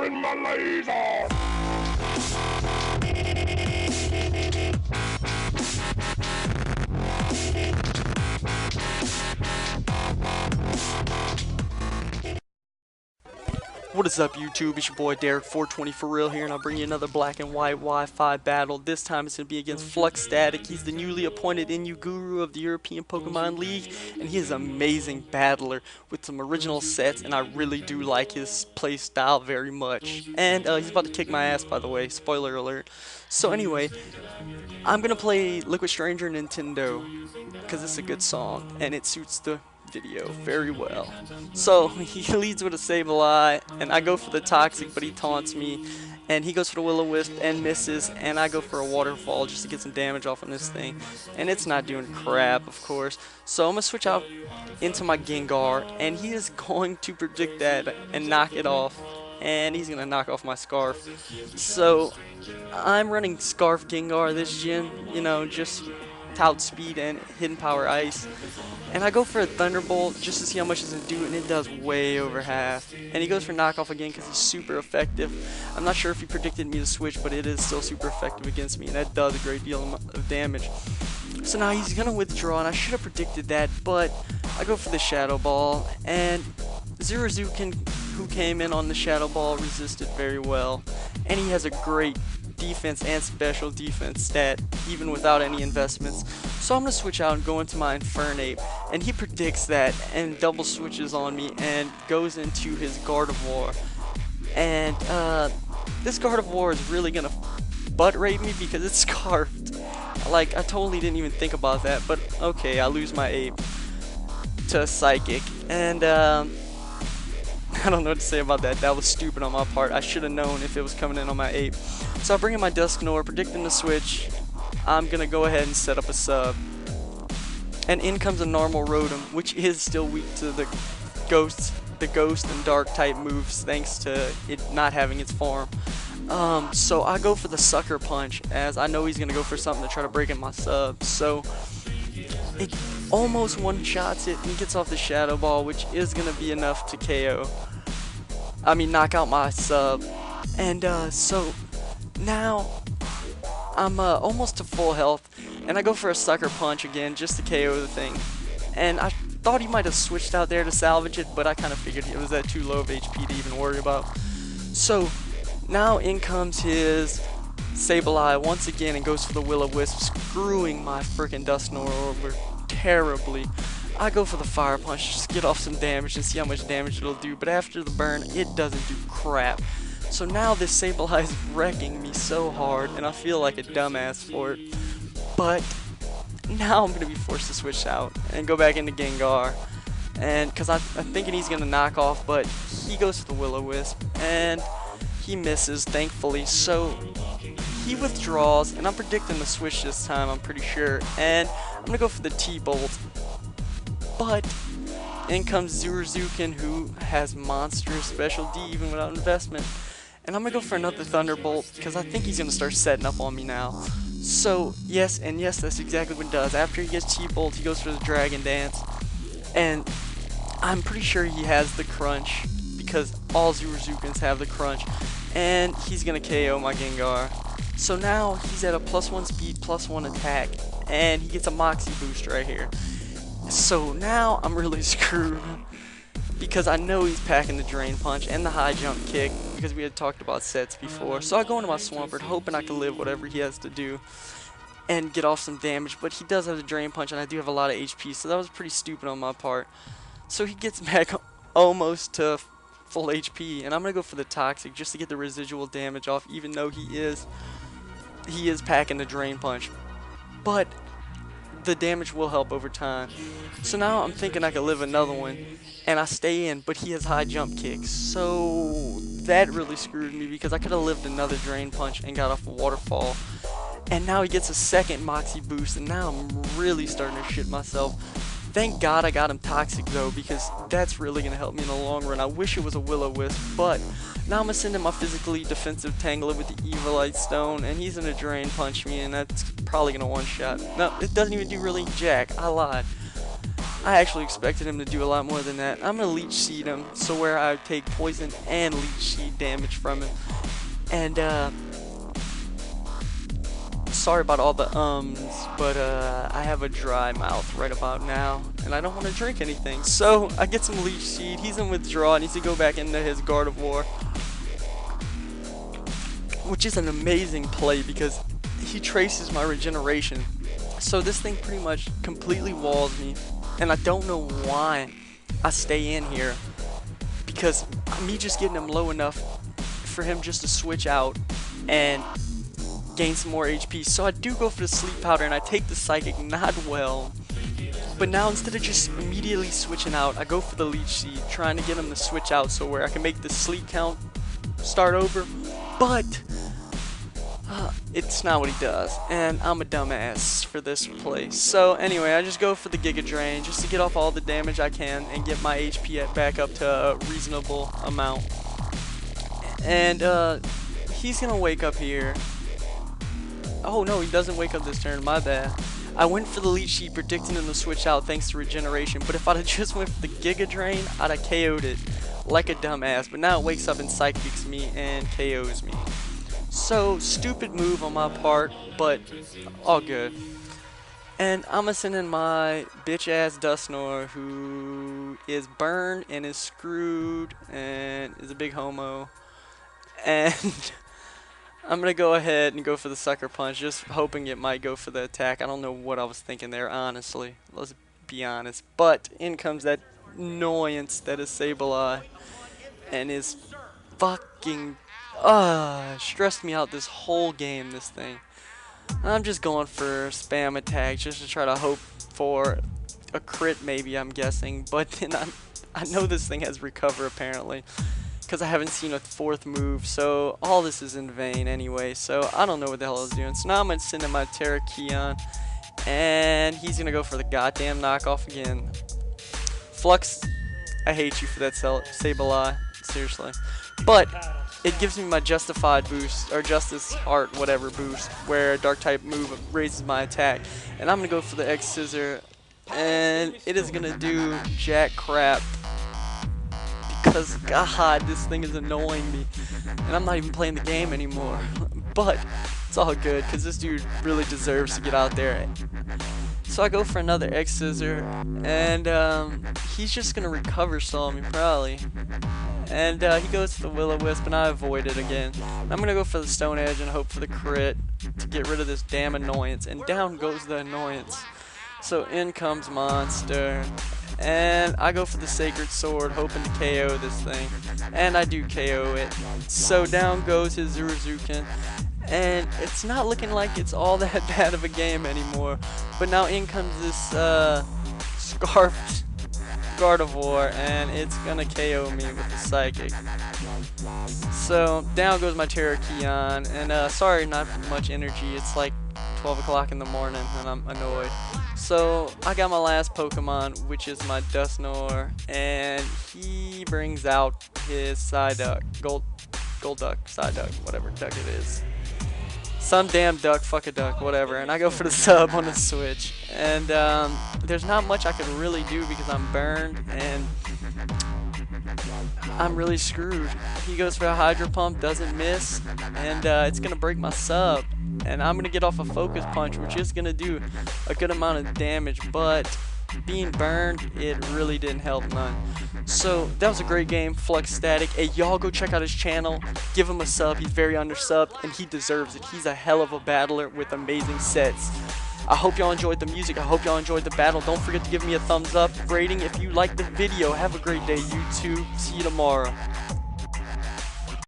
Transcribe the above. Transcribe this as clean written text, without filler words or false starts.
bring my laser! What is up, YouTube? It's your boy Derek420 for real here, and I'll bring you another black and white Wi-Fi battle. This time it's going to be against FluxStatic. He's the newly appointed NU guru of the European Pokemon League, and he is an amazing battler with some original sets, and I really do like his play style very much. And he's about to kick my ass, by the way. Spoiler alert. So anyway, I'm going to play Liquid Stranger Nintendo, because it's a good song, and it suits the video very well. So he leads with a Sableye, and I go for the Toxic, but he taunts me, and he goes for the Will-O-Wisp and misses, and I go for a Waterfall just to get some damage off on this thing, and it's not doing crap, of course. So I'm gonna switch out into my Gengar, and he is going to predict that and knock it off, and he's gonna knock off my Scarf. So I'm running Scarf Gengar this gen, you know, just tout speed and hidden power ice, and I go for a Thunderbolt just to see how much it's gonna do, and it does way over half. And he goes for knockoff again because he's super effective. I'm not sure if he predicted me to switch, but it is still super effective against me, and that does a great deal of damage. So now he's gonna withdraw, and I should have predicted that, but I go for the Shadow Ball, and Zuruzukin, who came in on the Shadow Ball, resisted very well, and he has a great defense and special defense stat even without any investments. So I'm gonna switch out and go into my Infernape, and he predicts that and double switches on me and goes into his Gardevoir, and this Gardevoir is really gonna butt rape me because it's scarfed. Like, I totally didn't even think about that, but okay, I lose my Ape to Psychic, and I don't know what to say about that. That was stupid on my part. I should have known if it was coming in on my Ape. So I bring in my Dusknoir, predicting the switch. I'm going to go ahead and set up a sub. And in comes a normal Rotom, which is still weak to the ghost and dark type moves thanks to it not having its form. So I go for the Sucker Punch, as I know he's going to go for something to try to break in my sub. So it almost one-shots it and gets off the Shadow Ball, which is going to be enough to KO. I mean, knock out my sub. And so now I'm almost to full health, and I go for a Sucker Punch again just to KO the thing. And I thought he might have switched out there to salvage it, but I kind of figured it was at too low of HP to even worry about. So now in comes his Sableye once again and goes for the Will-O-Wisp, screwing my freaking Dusknoir over terribly. I go for the Fire Punch just to get off some damage and see how much damage it'll do, but after the burn, it doesn't do crap. So now this Sableye is wrecking me so hard, and I feel like a dumbass for it. But now I'm going to be forced to switch out and go back into Gengar, and because I'm thinking he's going to knock off, but he goes for the Will-O-Wisp, and he misses, thankfully. So he withdraws, and I'm predicting the switch this time, I'm pretty sure, and I'm going to go for the T-Bolt. But in comes Zuruzukin, who has monstrous special D even without investment. And I'm going to go for another Thunderbolt because I think he's going to start setting up on me now. So yes, that's exactly what he does. After he gets T-Bolt, he goes for the Dragon Dance. And I'm pretty sure he has the Crunch because all Zuruzukins have the Crunch. And he's going to KO my Gengar. So now he's at a +1 speed, +1 attack. And he gets a Moxie boost right here. So now I'm really screwed because I know he's packing the Drain Punch and the High Jump Kick because we had talked about sets before. So I go into my Swampert hoping I can live whatever he has to do and get off some damage, but he does have the Drain Punch and I do have a lot of HP, so that was pretty stupid on my part. So he gets back almost to full HP, and I'm going to go for the Toxic just to get the residual damage off, even though he is packing the Drain Punch. But the damage will help over time. So now I'm thinking I could live another one, and I stay in, but he has High Jump Kicks. So that really screwed me because I could have lived another Drain Punch and got off a Waterfall. And now he gets a second Moxie boost, and now I'm really starting to shit myself. Thank God I got him Toxic though, because that's really going to help me in the long run. I wish it was a Will-O-Wisp, but now I'm going to send in my physically defensive Tangler with the Evilite Stone, and he's going to Drain Punch me, and that's probably going to one-shot. No, it doesn't even do really jack. I lied. I actually expected him to do a lot more than that. I'm gonna leech seed him, so where I take poison and leech seed damage from him. And sorry about all the but I have a dry mouth right about now, and I don't want to drink anything. So I get some leech seed. He's in withdrawal. Needs to go back into his Gardevoir, which is an amazing play because he traces my regeneration. So this thing pretty much completely walls me, and I don't know why I stay in here, because me just getting him low enough for him just to switch out and gain some more HP. So I do go for the sleep powder and I take the psychic, not well. But now instead of just immediately switching out, I go for the leech seed, trying to get him to switch out so where I can make the sleep count start over. But it's not what he does, and I'm a dumbass for this play. So anyway, I just go for the Giga Drain just to get off all the damage I can and get my HP back up to a reasonable amount. And he's gonna wake up here. Oh no, he doesn't wake up this turn, my bad. I went for the leech sheet predicting him to switch out thanks to regeneration, but if I'd have just went for the Giga Drain, I'd have KO'd it like a dumbass. But now it wakes up and psychics me and KOs me. So, stupid move on my part, but all good. And I'm gonna send in my bitch ass Dusknoir, who is burned and is screwed and is a big homo. And I'm gonna go ahead and go for the Sucker Punch, just hoping it might go for the attack. I don't know what I was thinking there, honestly. Let's be honest. But in comes that annoyance that is Sableye, and is fucking stressed me out this whole game, this thing. I'm just going for spam attack just to try to hope for a crit maybe, I'm guessing. But then I know this thing has recover apparently, because I haven't seen a fourth move, so all this is in vain anyway, so I don't know what the hell I was doing. So now I'm going to send in my Terrakion, and he's going to go for the goddamn knockoff again. Flux, I hate you for that Sableye, seriously. But it gives me my Justified boost, or Justice Art, whatever boost, where a Dark type move raises my attack. And I'm going to go for the X Scissor, and it is going to do jack crap. Because, God, this thing is annoying me. And I'm not even playing the game anymore. But it's all good, because this dude really deserves to get out there. So I go for another X Scissor, and he's just going to recover stall me, probably. And he goes for the Will-O-Wisp, and I avoid it again. I'm going to go for the Stone Edge and hope for the crit to get rid of this damn annoyance. And down goes the annoyance. So in comes Monster. And I go for the Sacred Sword, hoping to KO this thing. And I do KO it. So down goes his Zuruzukin. And it's not looking like it's all that bad of a game anymore. But now in comes this Scarfed Gardevoir, and it's gonna KO me with the Psychic. So down goes my Terrakion, and sorry, not much energy. It's like 12 o'clock in the morning, and I'm annoyed. So I got my last Pokemon, which is my Dusknoir, and he brings out his Psyduck, Gold Duck, Psyduck, whatever duck it is. Some damn duck, fuck a duck, whatever. And I go for the sub on the Switch. And there's not much I can really do because I'm burned and I'm really screwed. He goes for a Hydro Pump, doesn't miss, and it's going to break my sub. And I'm going to get off a Focus Punch, which is going to do a good amount of damage, but being burned, it really didn't help none. So that was a great game, FluxStatic. Hey, y'all go check out his channel, give him a sub. He's very undersubbed and he deserves it. He's a hell of a battler with amazing sets. I hope y'all enjoyed the music. I hope y'all enjoyed the battle. Don't forget to give me a thumbs up rating if you liked the video. Have a great day, YouTube. See you tomorrow.